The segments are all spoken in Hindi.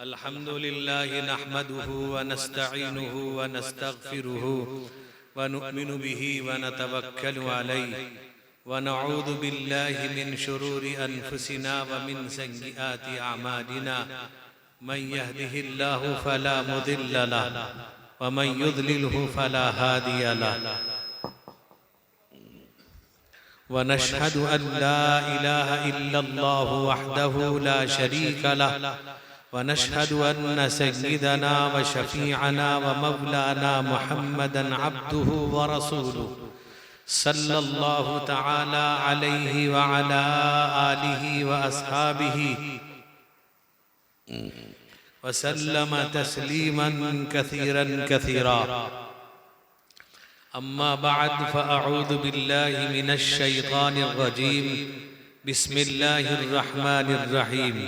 अल्हम्दुलिल्लाह नहमदुहु व नस्तईनुहु व नस्तगफिरुहु व नु'मिनु बिही व नतवक्कलु अलैहि व नऊज़ु बिल्लाहि मिन शुरूरि अनफुसिना व मिन सय्यिआति अमालिना मन यहदिहिल्लाहु फला मुदिल्ल लहु व मन युद्लिलहु फला हादिय लहु व नशहदु अन ला इलाहा इल्लल्लाहु वहदहु ला शरीका लहु वनशहदु अन्न सय्यिदना व शफीअना व मौलाना मुहम्मदन अब्दुहु व रसूलुहु सल्लल्लाहु तआला अलैहि व अला आलिहि व अस्हाबिहि व सल्लम तस्लीमन कसीरन कसीरा। अम्मा बअद फअऊज़ु बिल्लाहि मिनश शैतानिर रजीम। बिस्मिल्लाहिर रहमानिर रहीम।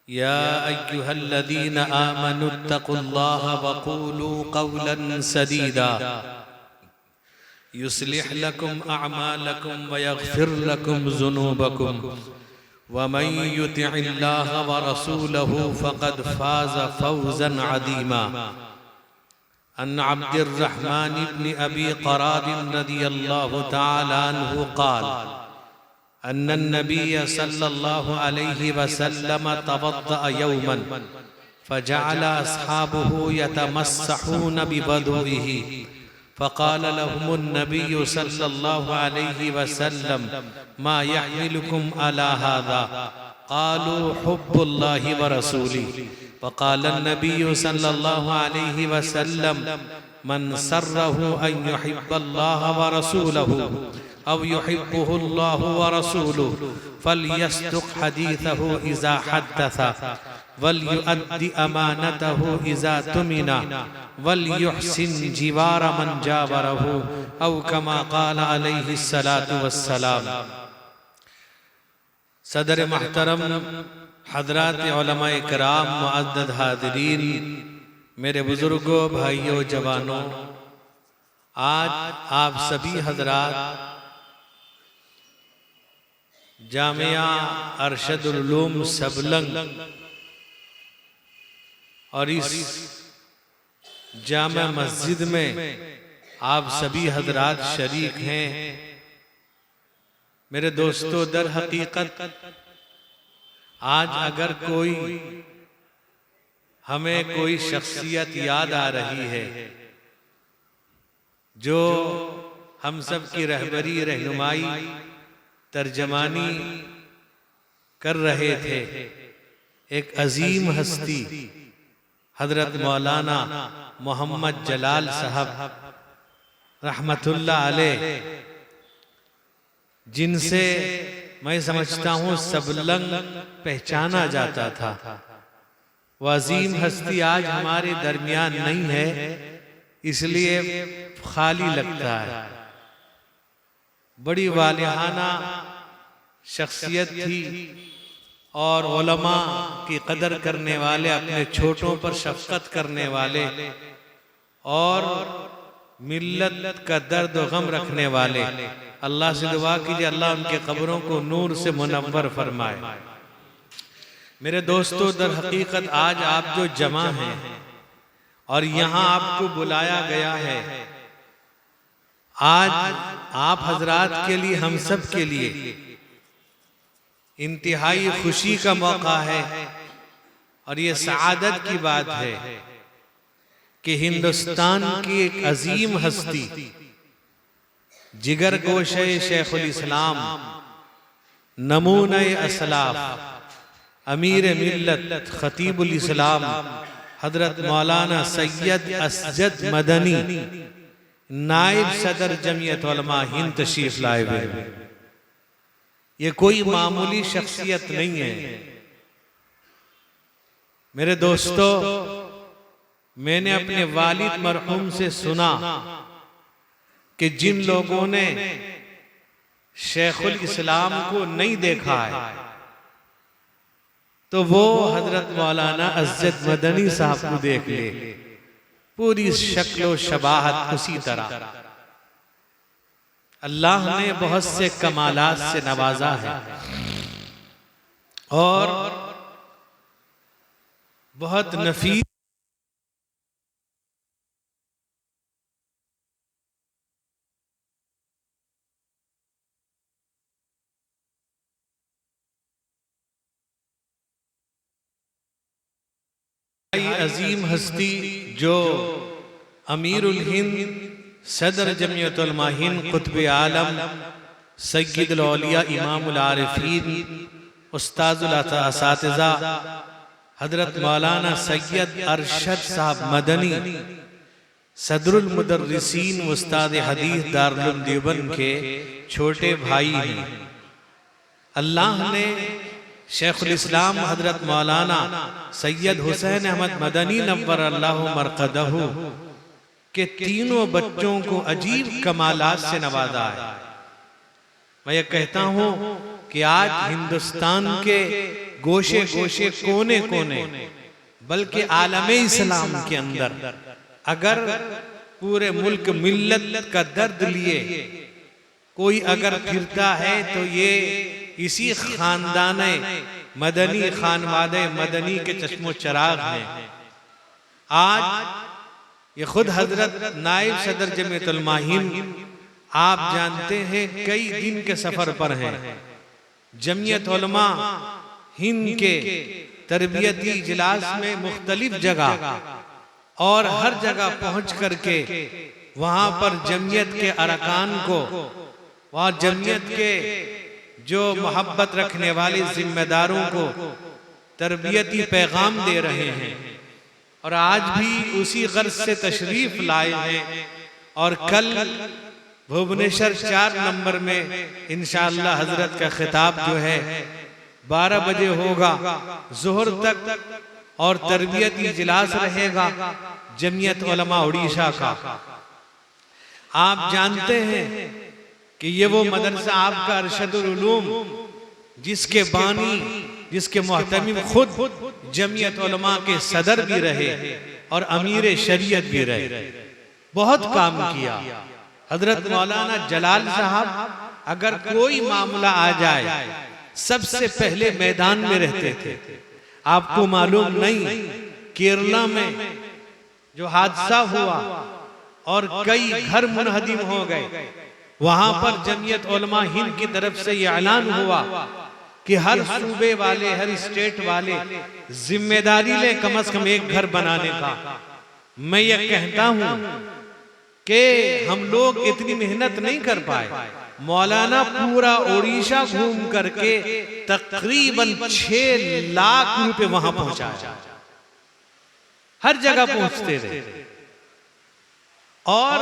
या अय्युहल्लज़ीना आमनुत्तक़ुल्लाह वक़ूलू क़ौलन सदीदा युस्लिह लकुम अअमालकुम व यग़फ़िर लकुम ज़ुनूबकुम व मन युतिइल्लाह व रसूलहु फ़क़द फ़ाज़ फ़ौज़न अज़ीमा। अन अब्दिर्रहमान इब्न अबी क़राद रज़ियल्लाहु तआला अन्हु क़ाल अन्न नबिय सल्लल्लाहु अलैहि वसल्लम तवद्दअ यौमन फजअल अस्हाबुहु यतमस्सहून बिवदुइहि फ़क़ाल लहुमुन नबिय्यु सल्लल्लाहु अलैहि वसल्लम मा यहमिलुकुम अला हाज़ा क़ालू हुब्बुल्लाहि व रसूलिहि फ़क़ाल नबिय्यु सल्लल्लाहु अलैहि वसल्लम मन सर्रहु अन युहिब्बल्लाह व रसूलहु अव युहिब्बुहुल्लाहु व रसूलुहु फलयस्दुक़ हदीथहु इज़ा हद्दथ वलयुअद्दि अमानतहु इज़ा तुमिना वलयुहसिन जिवार मन जावरहु औ कमा क़ाल अलैहि सलातु वस्सलाम। सदर महतरम हज़रात उलमाए किराम मुअज़्ज़ज़ हाज़िरीन, मेरे बुजुर्गों, भाइयों, जवानों, आज आप सभी हज़रात जामिया अरशदुल उलूम सबलंग और इस जामा मस्जिद में आप सभी हज़रात शरीक हैं। मेरे दोस्तों, दर हकीकत आज अगर हमें कोई शख्सियत याद आ रही है जो हम सब की रहबरी, रहनुमाई, तर्जमानी कर रहे थे, एक अजीम हस्ती हजरत मौलाना मोहम्मद जलाल साहब रहमतुल्लाह अलैह, जिनसे मैं समझता हूँ सबलंग पहचाना जाता था, वह अजीम हस्ती आज हमारे दरमियान नहीं है, इसलिए खाली लगता है। बड़ी वालिहाना शख्सियत थी और उलमा की कदर करने वाले, अपने छोटों पर शफकत करने वाले और मिल्लत का दर्द व गम रखने वाले। अल्लाह से दुआ कीजिए अल्लाह उनके कब्रों को नूर से मुनव्वर फरमाए। मेरे दोस्तों, दर हकीकत आज आप जो जमा हैं और यहाँ आपको बुलाया गया है, आज आप हजरात के लिए, हम सब के लिए इंतहाई खुशी का मौका है और ये सआदत की बात है कि हिंदुस्तान की एक अजीम हस्ती, जिगर गोशे शेखुल इस्लाम, नमूने असलाफ, अमीर मिल्लत, खतीबुल इस्लाम हजरत मौलाना सैयद असजद मदनी, नायब सदर जमीयत उलमा हिंद तशरीफ लाए हुए। ये कोई मामूली शख्सियत नहीं है। मेरे दोस्तों, मैंने अपने वालिद मरहूम से सुना कि जिन लोगों ने शेखुल इस्लाम को नहीं देखा है, तो वो हजरत मौलाना असजद मदनी साहब को देख ले, पूरी शक्लो शबाहत उसी तरह। अल्लाह ने बहुत से कमालात से नवाजा है और बहुत नफीस अजीम हस्ती जो अमीरुल हिंद सदर जमियत उलमा हिंद कुतुब आलम सय्यदुल औलिया इमामुल आरिफीन उस्ताजुल असातिज़ा हजरत मौलाना सैयद अरशद साहब मदनी सदरुल मुदर्रिसीन उस्ताद हदीस दारुल देवबंद के छोटे भाई हैं। अल्लाह ने शेखुल इस्लाम हजरत मौलाना सैयद हुसैन अहमद मदनी नव्वर अल्लाह मरकदहू के तीनों बच्चों को अजीब कमालात से नवाजा है। मैं ये कहता हूँ कि आज हिंदुस्तान के गोशे गोशे कोने कोने बल्कि आलमे इस्लाम के अंदर अगर पूरे मुल्क मिल्लत का दर्द लिए कोई अगर फिरता है तो ये इसी खानदान मदनी खानवादे मदनी के चश्मो चराग हैं। आज ये खुद हजरत नायब सदर जमियत उलमा हिंद आप जानते हैं कई दिन के सफर पर हैं। जमियत उलमा हिंद के तरबियती इजलास में मुख्तलिफ जगह और हर जगह पहुंच करके वहां पर जमियत के अरकान को वहां जमियत के जो मोहब्बत रखने वाले जिम्मेदारों को तरबियती पैगाम दे रहे हैं और आज भी उसी गर्ज से तशरीफ लाए हैं। और कल भुवनेश्वर 4 नंबर में इंशाअल्लाह हजरत का खिताब जो है 12 बजे होगा जोहर तक और तरबियती इजलास रहेगा जमियत उलमा उड़ीसा का। आप जानते हैं कि ये वो मदरसा आपका अरशदुल उलूम जिसके बानी जिसके मोहतमिम खुद जमियत उलमा के सदर भी रहे और अमीर शरीयत भी रहे, बहुत काम किया। हजरत मौलाना जलाल साहब अगर कोई मामला आ जाए सबसे पहले मैदान में रहते थे। आपको मालूम नहीं केरला में जो हादसा हुआ और कई घर मुनहदिम हो गए, वहां पर जमियत उलमा हिंद की तरफ से यह ऐलान हुआ कि हर सूबे वाले हर स्टेट वाले जिम्मेदारी ले कम से कम एक घर बनाने का। मैं ये कहता हूं कि हम लोग इतनी मेहनत नहीं कर पाए। मौलाना पूरा उड़ीसा घूम करके तकरीबन 6 लाख रुपए वहां पहुंचाया, हर जगह पहुंचते रहे और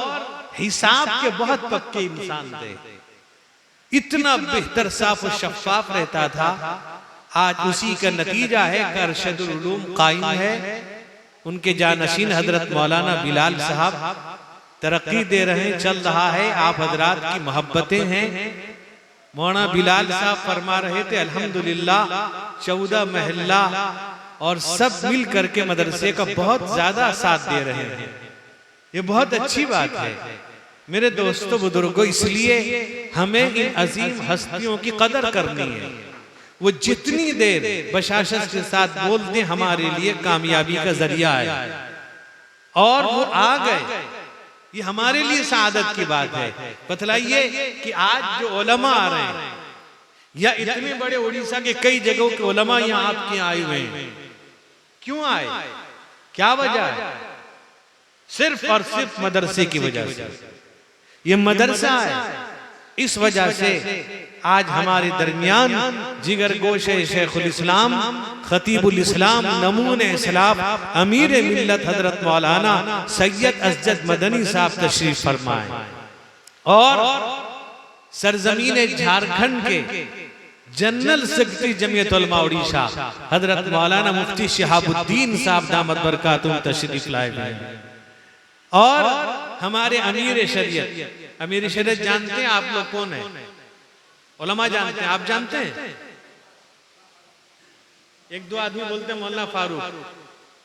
हिसाब के बहुत पक्के इंसान थे। इतना बेहतर साफ और शफाफ रहता था। आज उसी का नतीजा है कि अरशदुल उलूम कायम है। उनके जानशीन हजरत मौलाना बिलाल साहब तरक्की दे रहे हैं, चल रहा है। आप हजरात की मोहब्बतें हैं। मौलाना बिलाल साहब फरमा रहे थे अल्हम्दुलिल्लाह 14 महल्ला और सब मिल करके मदरसे का बहुत ज्यादा साथ दे रहे हैं। ये बहुत अच्छी बात है मेरे दोस्तों बुजुर्गों। इसलिए हमें इन अजीम हस्तियों की कदर करनी है। वो जितनी देर बशाशत के साथ बोलते हमारे लिए कामयाबी का जरिया है और वो आ गए, ये हमारे लिए सादत की बात है। बतलाइए कि आज जो उलमा आ रहे हैं या इतने बड़े उड़ीसा के कई जगहों के उलमा यहाँ आपके आए हुए हैं, क्यों आए, क्या वजह है? सिर्फ और सिर्फ मदरसे की वजह से। ये मदरसा है, इस वजह से आज हमारे दरमियान जिगर गोशे शेखुल इस्लाम खतीबुल इस्लाम नमूने इस्लाम अमीर मिल्लत हजरत मौलाना सैयद असजद मदनी साहब तशरीफ फरमाए और सरजमीन झारखंड के जनरल सेक्रेटरी जमियत उलमा उड़ीसा हजरत मौलाना मुफ्ती शिहाबुद्दीन साहब दामत बरकातुहू तशरीफ लाए और हमारे अमीर शरीयत जानते हैं आप लोग कौन है? उलमा जानते हैं, आप जानते हैं? एक दो आदमी बोलते हैं मौलाना फारूक,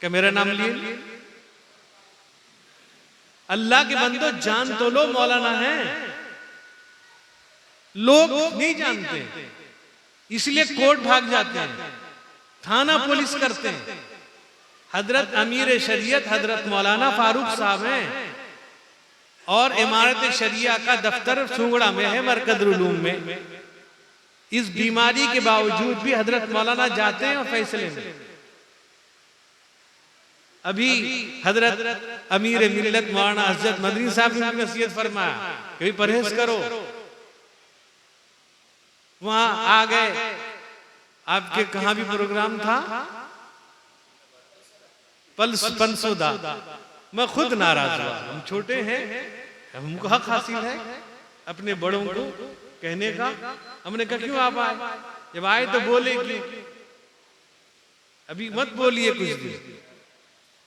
क्या मेरा नाम लिए? अल्लाह के बंदो जान तो लो मौलाना है। लोग नहीं जानते इसलिए कोर्ट भाग जाते हैं, थाना पुलिस करते हैं। हजरत अमीर शरीयत हजरत मौलाना फारूक साहब हैं और इमारत शरिया का दफ्तर सूंगड़ा में है, मरकजुल उलूम में। इस बीमारी के बावजूद भी हजरत मौलाना जाते हैं और फैसले में। अभी हजरत अमीर मिल्लत मौलाना हजरत मदनी साहब ने नसीहत फरमाया कि परहेज करो। वहां आ गए, आपके कहां भी प्रोग्राम था, पंसोदा। मैं खुद नाराज हुआ। हम छोटे हैं, हमको हक हासिल है अपने बड़ों को कहने का। हमने कहा क्यों आप आए? जब आए तो बोले कि अभी मत बोलिए कुछ भी,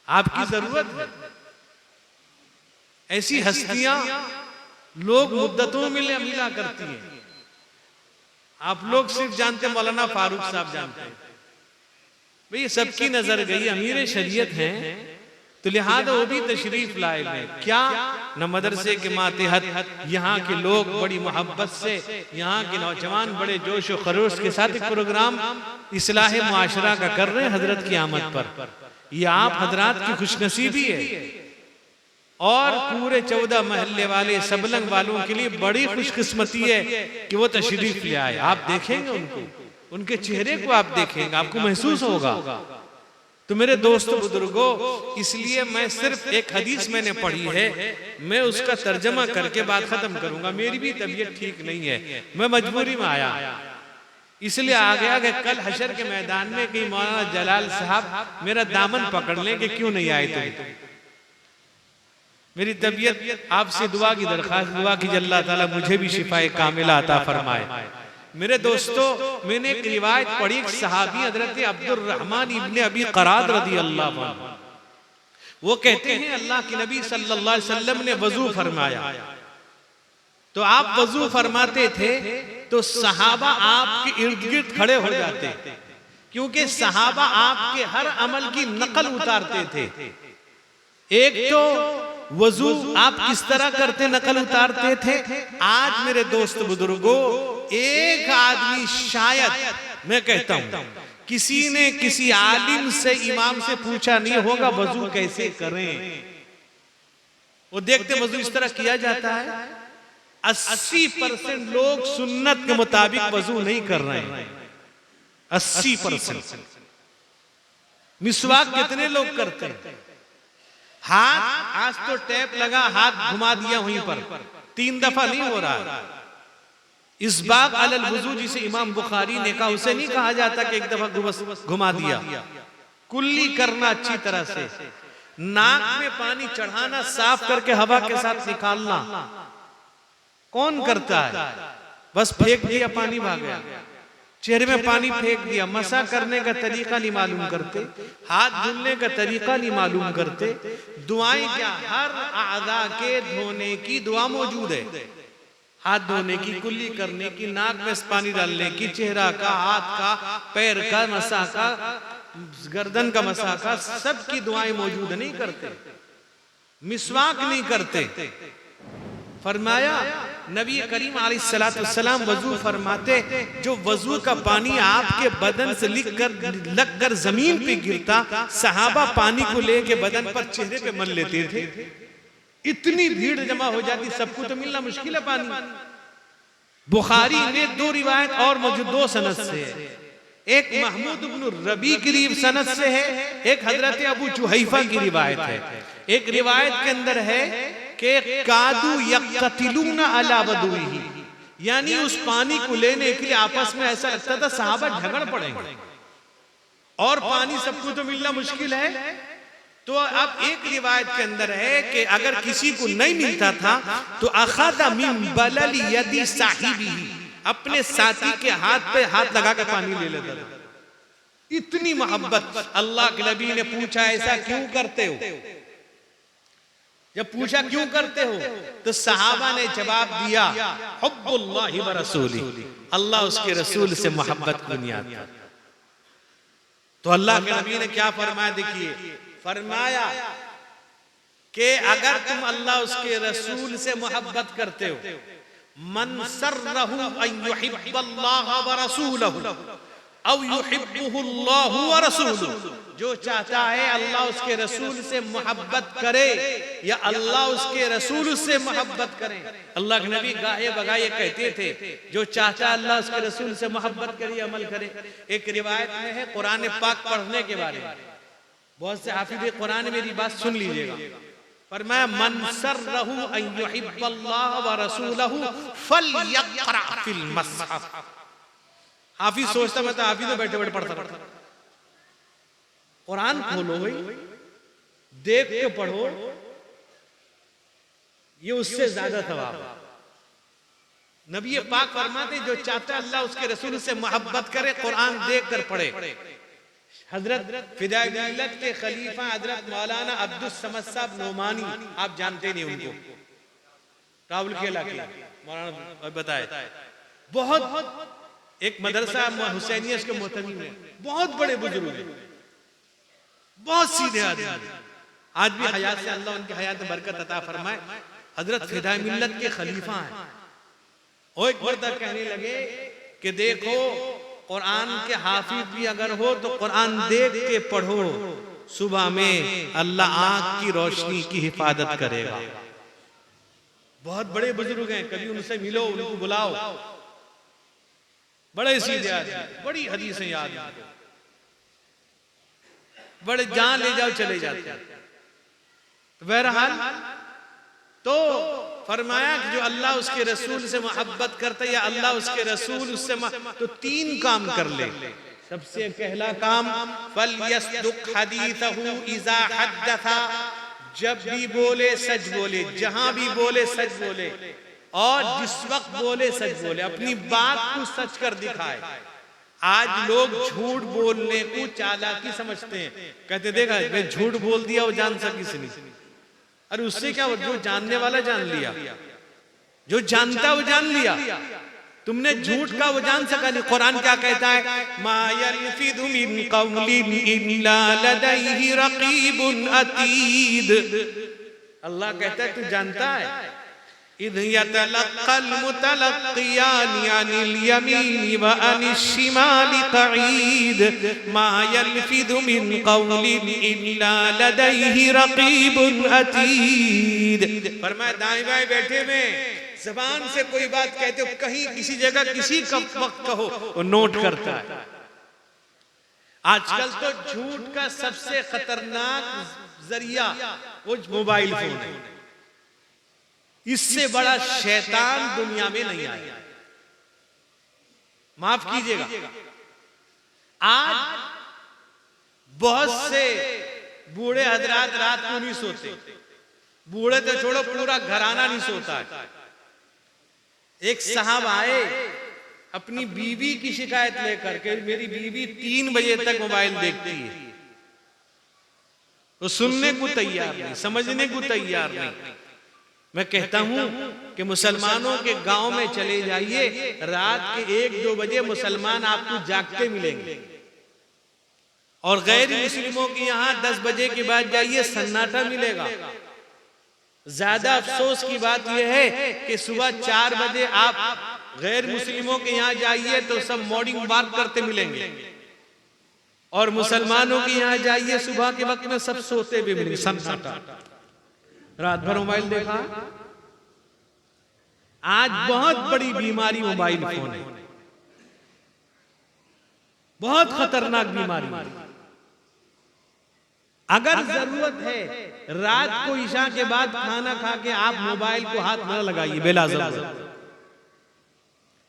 आपकी जरूरत है। ऐसी हस्तियां लोग मुद्दतों में मिला करती हैं। आप लोग सिर्फ जानते हैं मौलाना फारूक साहब जानते हैं, भाई सबकी नजर गई अमीर शरीयत हैं, तो लिहाजा वो भी तशरीफ लाए हैं। क्या न मदरसे के मातहत यहाँ के लोग बड़ी मोहब्बत से, यहाँ के नौजवान बड़े जोश और खरोश के साथ एक प्रोग्राम इस्लाह मुआशरा का कर रहे हैं हजरत की आमद पर। ये आप हजरात की खुशनसीबी है और पूरे 14 महल्ले वाले सबलंग वालों के लिए बड़ी खुशकिस्मती है कि वो तशरीफ ले आए। आप देखेंगे उनको, उनके चेहरे को आप देखेंगे, आपको महसूस होगा। तो मेरे दोस्तों बुजुर्गों, इसलिए मैं सिर्फ एक हदीस मैंने पढ़ी है, मैं उसका तर्जमा करके बात खत्म करूंगा। मेरी भी तबीयत ठीक नहीं है, मैं मजबूरी में आया, इसलिए आ गया कि कल हशर के मैदान में कहीं मौलाना जलाल साहब मेरा दामन पकड़ लें कि क्यों नहीं आए तुम। मेरी तबीयत, आपसे दुआ की दरखास्त, दुआ की अल्लाह ताला मुझे भी शिफाए कामिला अता फरमाए। मेरे दोस्तों, मैंने एक रिवायत पढ़ी, एक सहाबी हजरत अब्दुर रहमान इब्ने अबी क़राद रज़ी अल्लाह अन्हु, वो कहते हैं अल्लाह के नबी सल्लल्लाहु अलैहि वसल्लम ने वजू फरमाया, तो आप वजू फरमाते थे तो सहाबा आपके इर्द गिर्द खड़े हो जाते, क्योंकि सहाबा आपके हर अमल की नकल उतारते थे। एक तो वजू आप किस तरह करते नकल उतारते थे। आज मेरे दोस्त बुजुर्गों, एक आदमी शायद, मैं कहता हूं, किसी ने किसी आलिम से, इमाम से पूछा नहीं होगा वजू कैसे करें। वो देखते वजू इस तरह किया जाता है। 80% लोग सुन्नत के मुताबिक वजू नहीं कर रहे हैं। 80%। मिसवाक कितने लोग करते हैं? हाथ, आज तो टैप लगा, हाथ घुमा दिया वहीं पर, 3 दफा नहीं हो रहा। इसबाग अलल वुजू जिसे इमाम बुखारी ने कहा, उसे नहीं कहा जाता कि एक दफा घुमा दिया। कुल्ली करना अच्छी तरह से, नाक में पानी चढ़ाना, साफ करके हवा के साथ निकालना, कौन करता है? बस फेंक दिया, पानी भाग गया। चेहरे में पानी फेंक दिया, मसा करने का तरीका नहीं मालूम करते, हाथ धुलने का तरीका नहीं मालूम करते। दुआएं क्या, हर आदा के धोने की दुआ मौजूद है। हाथ धोने की, कुल्ली करने की, नाक में पानी डालने की, चेहरा का, हाथ का, पैर का मसा का, गर्दन का मसा का, सबकी दुआएं मौजूद। नहीं करते, मिसवाक नहीं करते। फरमाया नबी करीम अलैहिस्सलाम वजू फरमाते, जो वजू का पानी आपके बदन से लगकर जमीन पे गिरता, सहाबा पानी को लेके बदन पर, चेहरे पे मल लेते थे। इतनी भीड़ जमा हो जाती, सबको तो मिलना मुश्किल है पानी। बुखारी में 2 रिवायत और मौजूद, 2 सनद से है। एक महमूद इब्न रबी की सनद से है, एक हजरत अबू जुहैफा की रिवायत है। एक रिवायत के अंदर है कि कादू यक्तिलूना अला वदुही, यानी उस पानी को लेने के लिए आपस में ऐसा लगता था सहाबा झगड़ पड़ेंगे, और पानी सबको तो मिलना मुश्किल है। तो अब एक रिवायत के अंदर है कि अगर किसी को नहीं मिलता था तो अखदा मिन बलल यदी साहिबी, अपने साथी के हाथ पे हाथ लगा के पानी ले लेता था। इतनी मोहब्बत। अल्लाह के नबी ने पूछा ऐसा क्यों करते हो? जब पूछा क्यों करते हो तो सहाबा ने जवाब दिया, हुब्बुल्लाहि व रसूली, अल्लाह उसके रसूल से मोहब्बत की बुनियाद पर। तो अल्लाह के नबी ने क्या फरमाया, देखिए, फरमाया कि अगर तुम अल्लाह उसके रसूल से मोहब्बत करते हो, मन सर्रहु अन युहिब्बल्लाह व रसूलहु, औ युहिब्बुहुल्लाहु व रसूलुहु, जो चाहता है अल्लाह उसके रसूल से मोहब्बत करे या अल्लाह उसके रसूल से मोहब्बत करे। अल्लाह के नबी गाहे बगाए कहते थे, जो चाहता है अल्लाह उसके रसूल से मोहब्बत करे, अमल करे। एक रिवायत में है कुरान पाक पढ़ने के बारे में, बहुत से हाफिज़ कुरान मेरी बात सुन लीजिएगा, फरमाया मन सर्रहु अन युहिब्बल्लाह व रसूलहु फलयक़रा फिल मसहफ़। हाफिज सोचता मैं तो हाफिज तो बैठे बैठे पढ़ता रहता। कुरान खोलो भाई, देख के पढ़ो, ये उससे ज्यादा सवाब। नबी पाक फरमाते जो चाहता है अल्लाह उसके रसूल से मोहब्बत करे, कुरान देख कर पढ़े। हजरत फिदाई मिल्लत के खलीफा हजरत मौलाना अब्दुल समद साहब नोमानी, आप जानते नहीं उनको, रावल केला के मौलाना बताए, बहुत एक मदरसा हुसैनिया के मोहतमी में, बहुत बड़े बुजुर्ग हैं, बहुत सीधे आदमी, आज भी हयात से अल्लाह उनकी हयात में बरकत अता फरमाए। हजरत फिदाई मिल्लत के खलीफा हैं। और एक बार तक कहने लगे कि देखो कुरान के हाफिज भी अगर हो तो कुरान देख के पढ़ो, सुबह में अल्लाह आंख की रोशनी की हिफाजत करेगा। बहुत बड़े बुजुर्ग हैं, कभी उनसे मिलो, उनको बुलाओ, बड़े सीधे आदमी, बड़ी हदीसें याद, बड़े जान ले जाओ चले जाते हैं। तो बहरहाल तो फरमाया कि जो अल्लाह उसके रसूल से मोहब्बत करता है या अल्लाह उसके रसूल उससे तो तीन काम कर ले। सबसे पहला काम फलयस्दुक हदीथहु इज़ा हद्दथा, जब भी बोले सच बोले, जहां भी बोले सच बोले, और जिस वक्त बोले सच बोले, अपनी बात को सच कर दिखाए। आज लोग झूठ बोलने को चालाकी समझते हैं, कहते देखा मैं झूठ बोल दिया वो जान सकी से नहीं। अरे उससे क्या, जो जानने वाला जान लिया, जो जानता वो जान लिया, तुमने झूठ का वो जान सका नहीं। कुरान क्या कहता है, मा यल्फिदु मिन कौलिन इल्ला लदैहि रकीबुन अतीद। अल्लाह कहता है तू जानता है, इज़ यतलक़्क़ल मुतलक़्क़ियान अनिल यमीन व अनिश शिमाल क़ईद, मा यल्फिदु मिन कौलिन इल्ला लदैहि रक़ीबुन अतीद। फरमाया दाएं बाएं बैठे में ज़बान से कोई बात कहते हो, कहीं किसी जगह किसी का वक्त कहो, वो नोट करता है। आजकल तो झूठ का सबसे खतरनाक जरिया वो मोबाइल फोन है। इससे बड़ा शैतान दुनिया में नहीं आया, माफ कीजिएगा। आज बहुत से बूढ़े हजरात रात को नहीं सोते, बूढ़े तो छोड़ो पूरा घराना नहीं सोता है। एक साहब आए अपनी बीवी की शिकायत लेकर के, मेरी बीवी 3 बजे तक मोबाइल देखती है। वो सुनने को तैयार नहीं, समझने को तैयार नहीं। मैं कहता हूं कि मुसलमानों के गांव में चले जाइए, रात के 1-2 बजे मुसलमान आपको जागते मिलेंगे, और गैर मुस्लिमों के यहां 10 बजे के बाद जाइए सन्नाटा मिलेगा। ज्यादा अफसोस की बात यह है कि सुबह 4 बजे आप गैर मुस्लिमों के यहाँ जाइए तो सब मॉर्निंग वॉक करते मिलेंगे, और मुसलमानों के यहाँ जाइए सुबह के वक्त में सब सोते हुए मिलेंगे, सन्नाटा, रात भर मोबाइल देखा। आज बहुत बड़ी बीमारी मोबाइल फोन है, बहुत खतरनाक बीमारी। अगर जरूरत है रात को ईशा के बाद खाना खा के आप मोबाइल को हाथ न लगाइए बेला जरूरत।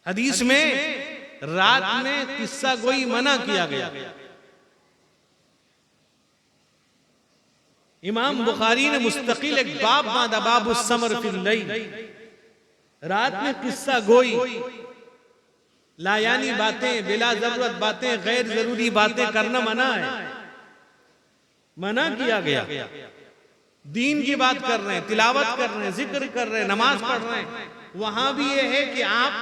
हदीस में रात में किस्सा गोई मना किया गया। इमाम बुखारी ने मुस्तकिल एक बाब बांधा, बाबु समर फिल लैल। रात में किस्सा गोई, लायानी बातें, बिला जरूरत बातें, गैर जरूरी बातें करना मना है, मना किया गया। दीन की बात कर रहे हैं, तिलावत कर रहे हैं, जिक्र कर रहे हैं, नमाज पढ़ रहे हैं, वहां भी यह है कि आप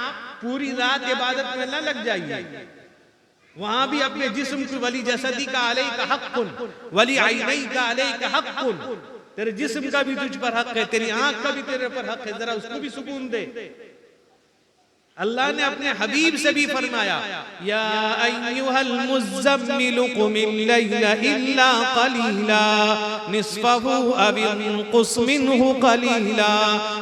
पूरी रात इबादत में न लग जाइए। वहां भी अपने जिस्म की वली जसदी का अलैका हक़्क़ुन वली आइनई का अलैका हक़्क़ुन, तेरे जिस्म का भी तुझ पर हक है, तेरी आंख का भी तेरे पर हक है, जरा उसको भी सुकून दे। अल्लाह ने अपने हबीब से भी फरमाया, या अय्युहल मुज़्ज़म्मिलु क़ुमिल लैला इल्ला क़लीला निस्फ़हु अव इंक़ुस मिन्हु क़लीला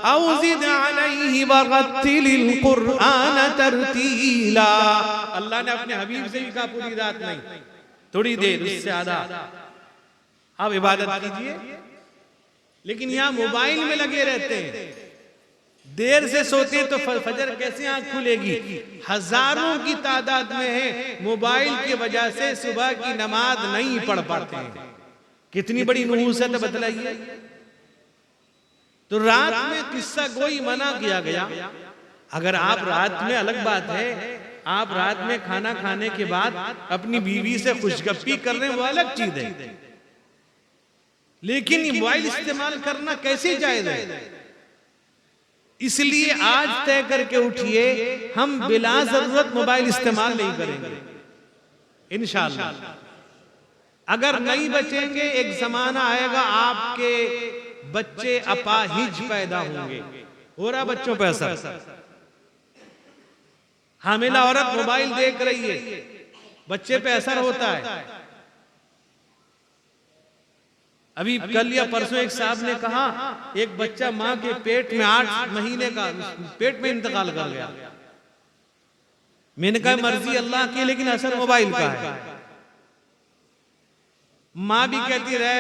औ ज़िद अलैहि वरत्तिलिल क़ुरआन तरतीला। अल्लाह ने अपने हबीब से भी कहा पूरी रात नहीं, थोड़ी देर, उससे आधा आप इबादत कीजिए। लेकिन यहाँ मोबाइल में लगे रहते हैं, देर से सोते हैं तो फजर कैसे आंख खुलेगी। हजारों की तादाद में है, मोबाइल की वजह से सुबह की नमाज नहीं पढ़ पाते हैं। कितनी बड़ी नहूसत बतलाइए। तो रात में किस्सा गोई मना किया गया। अगर आप रात में, अलग बात है, आप रात में खाना खाने के बाद अपनी बीवी से खुशगप्पी कर रहे हैं, वो अलग चीज है। लेकिन मोबाइल इस्तेमाल करना कैसे जायज है? इसलिए आज तय करके उठिए, हम बिला जरूरत मोबाइल इस्तेमाल नहीं करेंगे इंशाअल्लाह। अगर नहीं बचेंगे, एक जमाना आएगा आपके बच्चे अपाहिज पैदा होंगे। हो रहा बच्चों पे असर। हामिला औरत मोबाइल देख रही है, बच्चे पे असर होता है। अभी कल या परसों एक साहब ने कहा, एक बच्चा मां के पेट में 8 महीने का पेट में इंतकाल कर गया। मैंने कहा मर्जी अल्लाह की, लेकिन असर मोबाइल का है। माँ भी कहती रहे,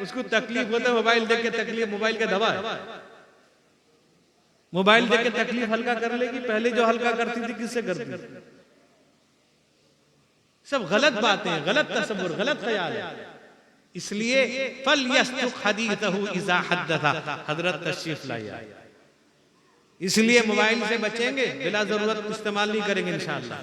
उसको तकलीफ होता है मोबाइल देख के, तकलीफ मोबाइल का दवा है। मोबाइल देख के तकलीफ हल्का कर लेगी, पहले जो हल्का करती थी किससे करती थी? सब गलत बातें, गलत तसव्वुर, गलत ख्याल है। इसलिए फल यस्तुक हदीथहु इज़ा हद्दथा, हजरत तशरीफ लाया। इसलिए मोबाइल से बचेंगे, बिला जरूरत इस्तेमाल नहीं करेंगे इंशाअल्लाह।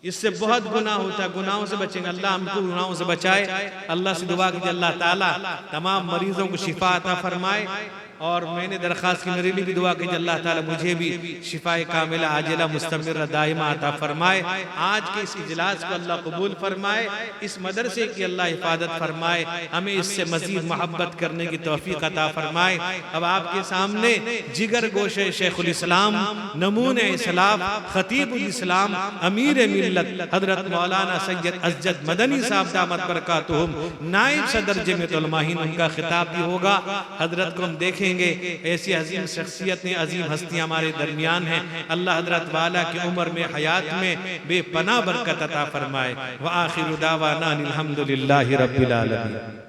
इससे बहुत गुनाह होता है, गुनाहों से बचेंगे। अल्लाह हमको गुनाहों से बचाए। अल्लाह से दुआ कीजिए अल्लाह ताला तमाम मरीजों को शिफा अता फरमाए। और मैंने दरख्वास्त की, मेरे लिए भी दुआ कीजिए अल्लाह ताला मुझे भी शिफाए कामिला आजिला मुस्तमिर दाइमा अता फरमाए। आज के इस इजलास को अल्लाह कबूल फरमाए, इस मदरसे की अल्लाह हिफाजत फरमाए, हमें इससे मजीद मोहब्बत करने की तौफीक अता फरमाए। अब आपके सामने जिगर गोशे शेखुल इस्लाम, नमूने इस्लाम, खतीबुल इस्लाम, अमीर मिल्लत हजरत मौलाना सैयद अजद मदनी साहब दामत बरकातुहुम, नाइब सदर जमीयतुल उलमा हिंद, उनका खिताब भी होगा। हजरत को हम देखेंगे। ऐसी अजीम शख्सियत, अजीम हस्तियां हमारे दरमियान हैं। अल्लाह हजरत वाला की उम्र में, हयात में बेपनाह बरकत अता फरमाए। व आखिरु दावाना अनिल हम्दुलिल्लाहि रब्बिल आलमीन।